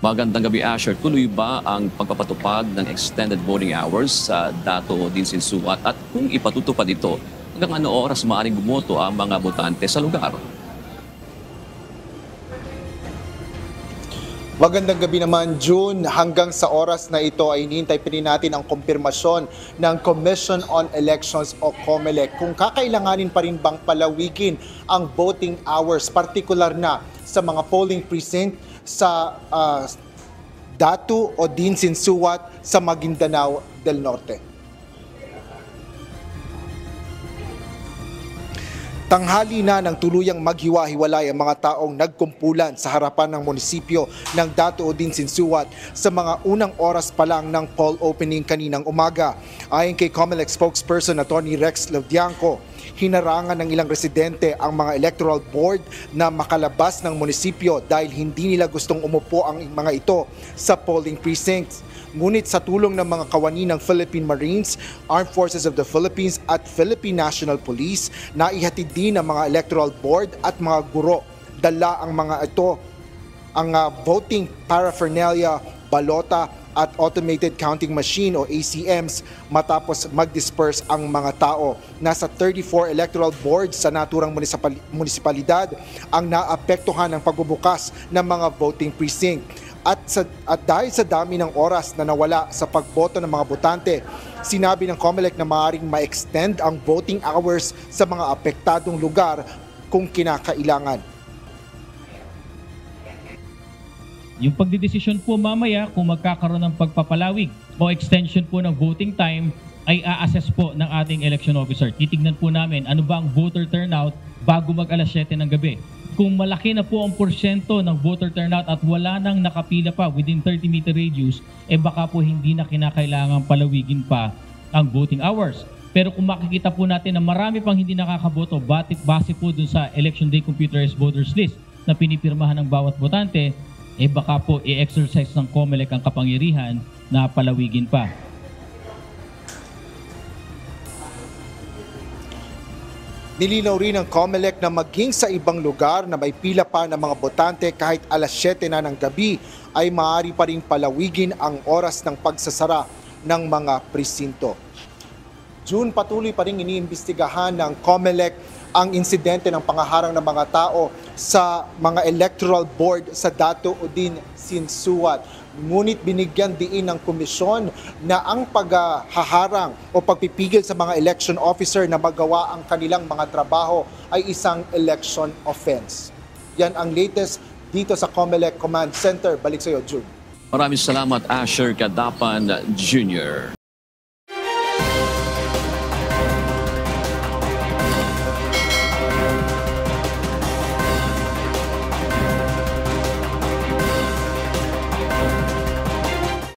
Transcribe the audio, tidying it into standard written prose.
Magandang gabi, Asher. Tuloy ba ang pagpapatupad ng extended voting hours sa Dato Dinsinsuat at kung ipatutupad ito, hanggang ano oras maaaring bumoto ang mga botante sa lugar? Magandang gabi naman, June. Hanggang sa oras na ito ay hinihintay pa rin natin ang kumpirmasyon ng Commission on Elections o COMELEC kung kakailanganin pa rin bang palawigin ang voting hours, partikular na sa mga polling precinct sa Datu o Dinsinsuat sa Maguindanao del Norte. Tanghali na nang tuluyang maghiwa-hiwalay ang mga taong nagkumpulan sa harapan ng munisipyo ng Datu o Dinsinsuat sa mga unang oras pa lang ng poll opening kaninang umaga. Ayon kay COMELEC spokesperson Atty. Rex Laudianco, hinarangan ng ilang residente ang mga electoral board na makalabas ng munisipyo dahil hindi nila gustong umupo ang mga ito sa polling precincts. Ngunit sa tulong ng mga kawani ng Philippine Marines, Armed Forces of the Philippines at Philippine National Police, naihatid din ng mga electoral board at mga guro. Dala ang mga ito ang voting paraphernalia, balota at automated counting machine o ACMs matapos mag-disperse ang mga tao. Nasa 34 electoral boards sa naturang munisipalidad ang naapektuhan ng pagbubukas ng mga voting precinct. At dahil sa dami ng oras na nawala sa pagboto ng mga botante, sinabi ng COMELEC na maaaring ma-extend ang voting hours sa mga apektadong lugar kung kinakailangan. Yung pagdidesisyon po mamaya kung magkakaroon ng pagpapalawig o extension po ng voting time ay a-assess po ng ating election officer. Titignan po namin ano ba ang voter turnout bago mag alas 7 ng gabi. Kung malaki na po ang porsyento ng voter turnout at wala nang nakapila pa within 30-meter radius, baka po hindi na kinakailangan palawigin pa ang voting hours. Pero kung makikita po natin na marami pang hindi nakakaboto, base po dun sa Election Day Computerized Voters List na pinipirmahan ng bawat botante, baka po i-exercise ng COMELEC ang kapangyarihan na palawigin pa. Nilinaw rin ng COMELEC na maging sa ibang lugar na may pila pa ng mga botante kahit alas 7 na ng gabi ay maaari pa rin palawigin ang oras ng pagsasara ng mga presinto. June, patuloy pa rin iniimbestigahan ng COMELEC ang insidente ng pangaharang ng mga tao sa mga electoral board sa Dato o Dinsinsuat. Ngunit binigyan diin ng komisyon na ang paghaharang o pagpipigil sa mga election officer na magawa ang kanilang mga trabaho ay isang election offense. Yan ang latest dito sa COMELEC Command Center. Balik sa iyo, June. Maraming salamat, Asher Cadapan Jr.